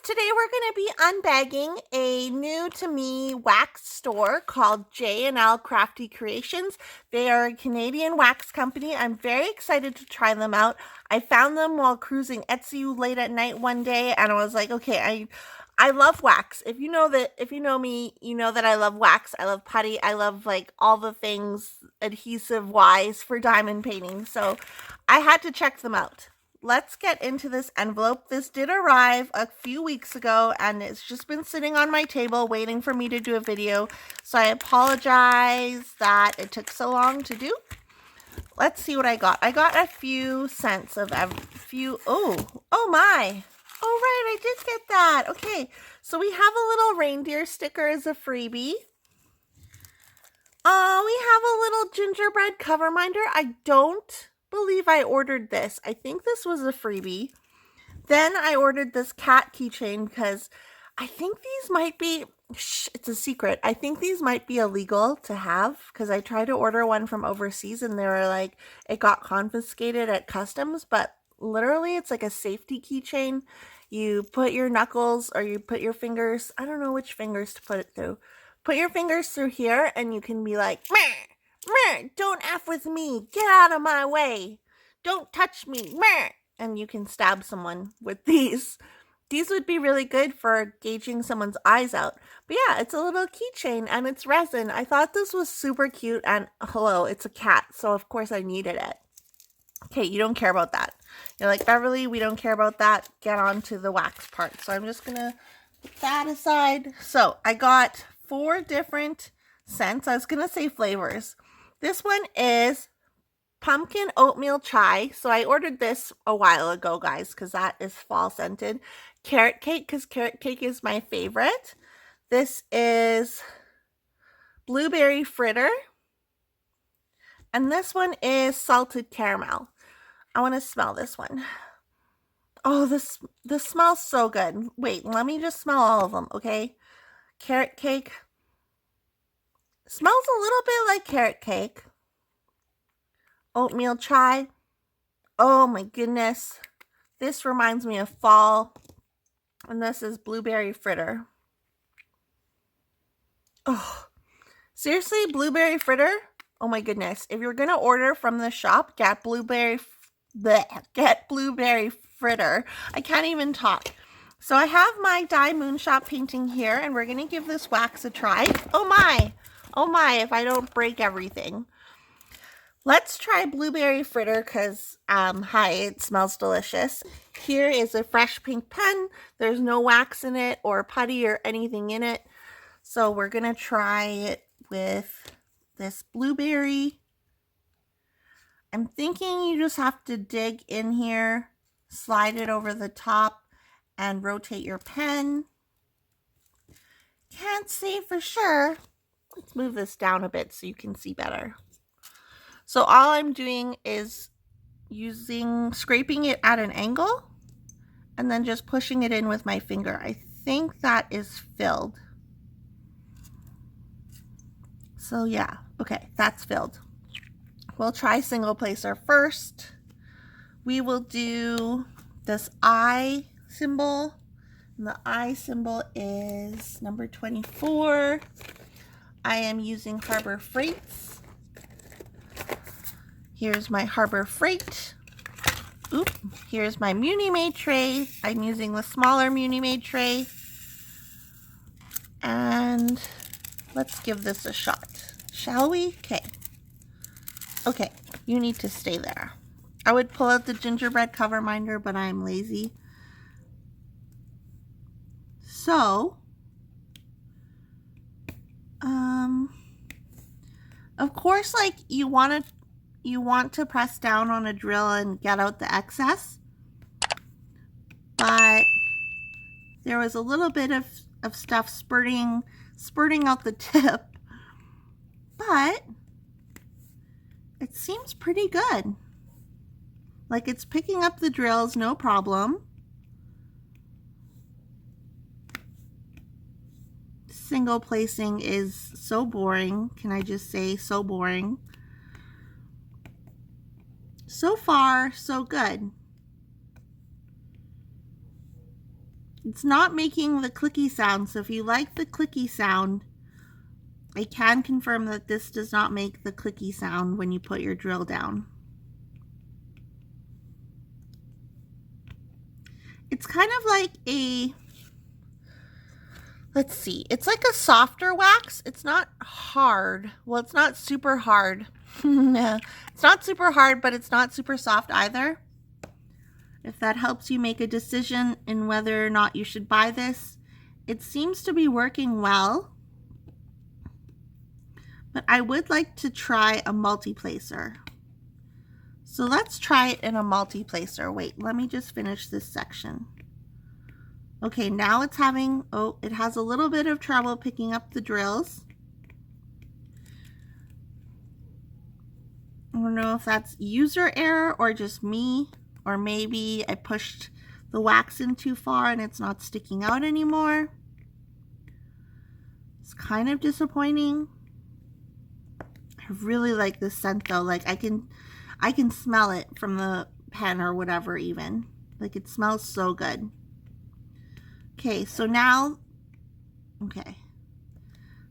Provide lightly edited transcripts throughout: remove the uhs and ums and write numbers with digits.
Today we're going to be unbagging a new to me wax store called J&L Crafty Creations. They are a Canadian wax company. I'm very excited to try them out. I found them while cruising Etsy late at night one day, and I was like, okay, I love wax. If you know me, you know that I love wax. I love putty. I love like all the things adhesive wise for diamond painting. So I had to check them out. Let's get into this envelope. This did arrive a few weeks ago and it's just been sitting on my table waiting for me to do a video. So I apologize that it took so long to do. Let's see what I got. I got a few scents of oh my. Oh right, I did get that. Okay, so we have a little reindeer sticker as a freebie. We have a little gingerbread cover minder. I don't believe I ordered this. I think this was a freebie. Then I ordered this cat keychain because I think these might be, it's a secret. I think these might be illegal to have because I tried to order one from overseas and they were like, it got confiscated at customs, but literally it's like a safety keychain. You put your knuckles or you put your fingers, I don't know which fingers to put it through. Put your fingers through here and you can be like, meh. Meh, don't F with me. Get out of my way. Don't touch me. Meh. And you can stab someone with these. These would be really good for gauging someone's eyes out. But yeah, it's a little keychain and it's resin. I thought this was super cute and hello, it's a cat. So of course I needed it. Okay, you don't care about that. You're like, Beverly, we don't care about that. Get on to the wax part. So I'm just going to put that aside. So I got 4 different scents. I was going to say flavors. This one is pumpkin oatmeal chai. So I ordered this a while ago, guys, because that is fall scented. Carrot cake, because carrot cake is my favorite. This is blueberry fritter. And this one is salted caramel. I want to smell this one. Oh, this smells so good. Wait, let me just smell all of them, okay? Carrot cake. Smells a little bit like carrot cake. Oatmeal chai. Oh my goodness. This reminds me of fall. And this is blueberry fritter. Oh, seriously, blueberry fritter? Oh my goodness. If you're going to order from the shop, get blueberry fritter. I can't even talk. So I have my Die Moon Shop painting here and we're going to give this wax a try. Oh my, if I don't break everything. Let's try blueberry fritter because, hi, it smells delicious. Here is a fresh pink pen. There's no wax in it or putty or anything in it. So we're going to try it with this blueberry. I'm thinking you just have to dig in here, slide it over the top, and rotate your pen. Can't see for sure. Let's move this down a bit so you can see better. So all I'm doing is scraping it at an angle and then just pushing it in with my finger. I think that is filled. So yeah, okay, that's filled. We'll try single placer first. We will do this eye symbol. And the eye symbol is number 24. I am using Harbor Freights. Here's my Harbor Freight. Oop, here's my Muni Made tray. I'm using the smaller Muni Made tray. And let's give this a shot. Shall we? Okay. Okay, you need to stay there. I would pull out the gingerbread cover minder, but I'm lazy. So, of course, like you want to press down on a drill and get out the excess, but there was a little bit of stuff spurting out the tip, but it seems pretty good. Like it's picking up the drills, no problem. Single placing is so boring. Can I just say so boring? So far, so good. It's not making the clicky sound, so if you like the clicky sound, I can confirm that this does not make the clicky sound when you put your drill down. It's kind of like a, let's see, it's like a softer wax. It's not hard. Well, it's not super hard. No, it's not super hard, but it's not super soft either. If that helps you make a decision in whether or not you should buy this, it seems to be working well. But I would like to try a multiplacer. So let's try it in a multiplacer. Wait, let me just finish this section. Okay, now it's having, oh, it has a little bit of trouble picking up the drills. I don't know if that's user error or just me, or maybe I pushed the wax in too far and it's not sticking out anymore. It's kind of disappointing. I really like this scent though. Like I can smell it from the pen or whatever even. Like it smells so good. Okay, so now, okay.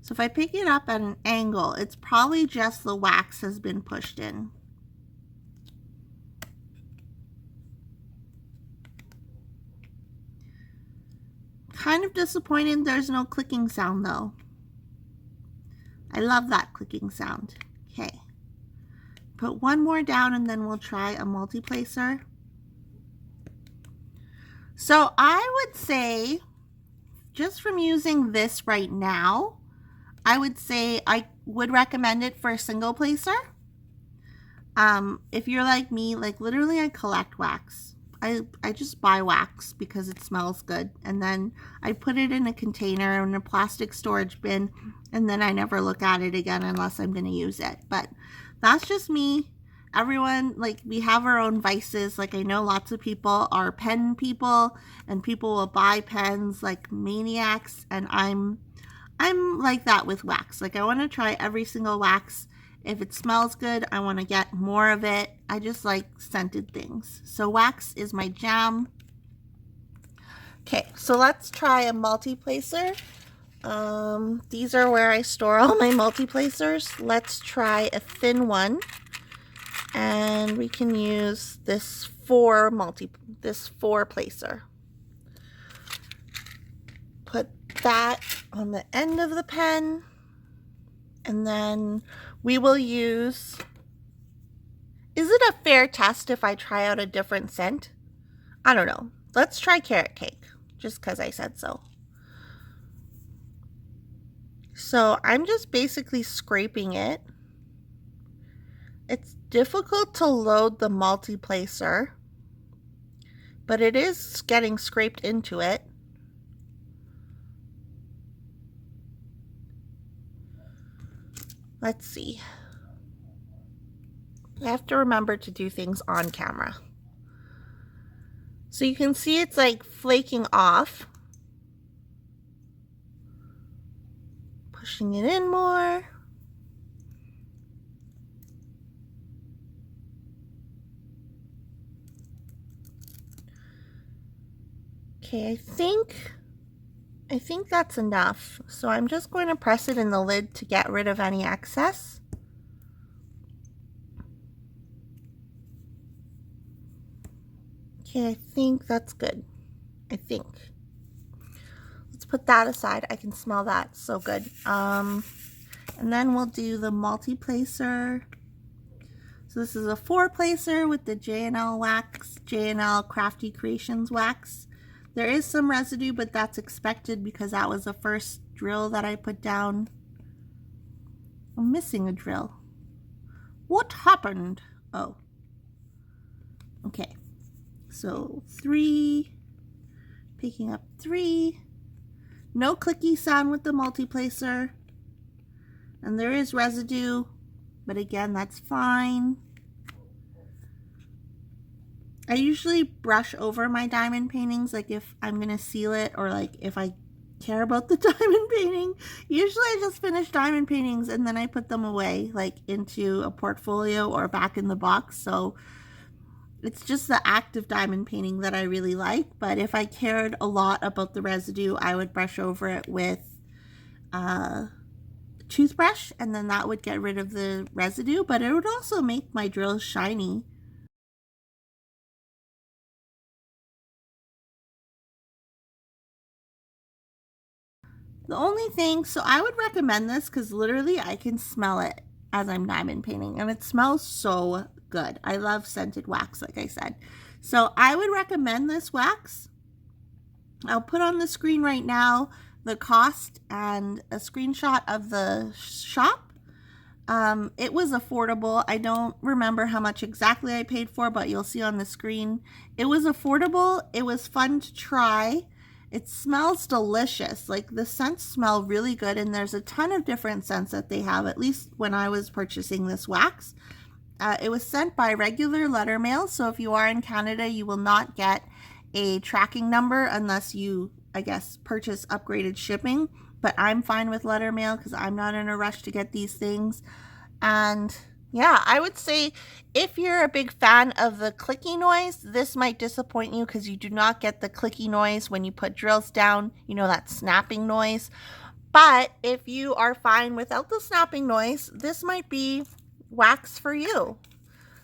So if I pick it up at an angle, it's probably just the wax has been pushed in. Kind of disappointed there's no clicking sound though. I love that clicking sound. Okay. Put one more down and then we'll try a multiplacer. So I would say, just from using this right now, I would say I would recommend it for a single placer. If you're like me, like literally I collect wax. I just buy wax because it smells good, and then I put it in a container in a plastic storage bin, and then I never look at it again unless I'm going to use it. But that's just me. Everyone, like, we have our own vices. Like, I know lots of people are pen people, and people will buy pens like maniacs, and I'm like that with wax. Like, I want to try every single wax. If it smells good, I want to get more of it. I just like scented things. So wax is my jam. Okay, so let's try a multiplacer. These are where I store all my multiplacers. Let's try a thin one. And we can use this four placer. Put that on the end of the pen. And then we will use, is it a fair test if I try out a different scent? I don't know. Let's try carrot cake, just because I said so. So I'm just basically scraping it. It's difficult to load the multiplacer, but it is getting scraped into it. Let's see. I have to remember to do things on camera. So you can see it's like flaking off. Pushing it in more. Okay, I think that's enough. So I'm just going to press it in the lid to get rid of any excess. Okay, I think that's good. I think. Let's put that aside. I can smell that. So good. And then we'll do the multiplacer. So this is a 4-placer with the J&L wax, J&L Crafty Creations wax. There is some residue, but that's expected because that was the first drill that I put down. I'm missing a drill. What happened? Oh. Okay. So 3, picking up 3. No clicky sound with the multiplacer. And there is residue, but again, that's fine. I usually brush over my diamond paintings, like if I'm going to seal it or like if I care about the diamond painting. Usually I just finish diamond paintings and then I put them away, like into a portfolio or back in the box. So It's just the act of diamond painting that I really like, but if I cared a lot about the residue, I would brush over it with a toothbrush, and then that would get rid of the residue, but it would also make my drills shiny. The only thing, so I would recommend this because literally I can smell it as I'm diamond painting, and it smells so good. I love scented wax, like I said. So I would recommend this wax. I'll put on the screen right now the cost and a screenshot of the shop. It was affordable. I don't remember how much exactly I paid for, but you'll see on the screen. It was affordable. It was fun to try. It smells delicious. Like, the scents smell really good, and there's a ton of different scents that they have, at least when I was purchasing this wax. It was sent by regular letter mail, so if you are in Canada, you will not get a tracking number unless you, I guess, purchase upgraded shipping. But I'm fine with letter mail because I'm not in a rush to get these things. And yeah, I would say if you're a big fan of the clicky noise, this might disappoint you because you do not get the clicky noise when you put drills down, you know, that snapping noise. But if you are fine without the snapping noise, this might be wax for you.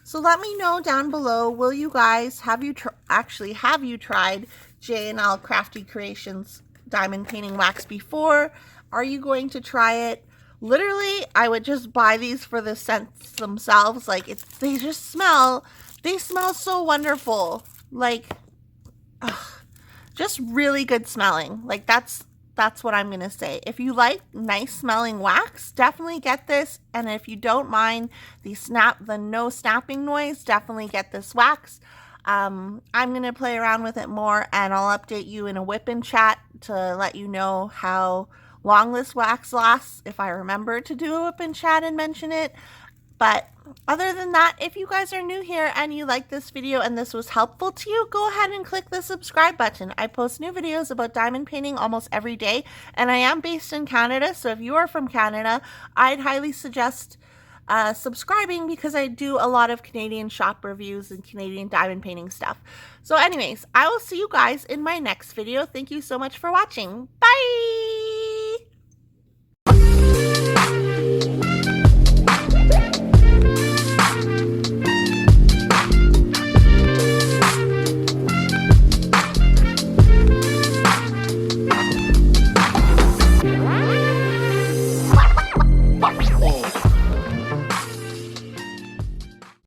So let me know down below, will you guys, have you tried J&L Crafty Creations diamond painting wax before? Are you going to try it? Literally, I would just buy these for the scents themselves. Like, they smell so wonderful. Like, ugh, just really good smelling. Like, that's what I'm going to say. If you like nice smelling wax, definitely get this. And if you don't mind the no snapping noise, definitely get this wax. I'm going to play around with it more, and I'll update you in a whip-in chat to let you know how long this wax lasts, if I remember to do a whip-in chat and mention it. But other than that, if you guys are new here and you like this video and this was helpful to you, go ahead and click the subscribe button. I post new videos about diamond painting almost every day, and I am based in Canada, so if you are from Canada, I'd highly suggest subscribing because I do a lot of Canadian shop reviews and Canadian diamond painting stuff. So anyways, I will see you guys in my next video. Thank you so much for watching. Bye!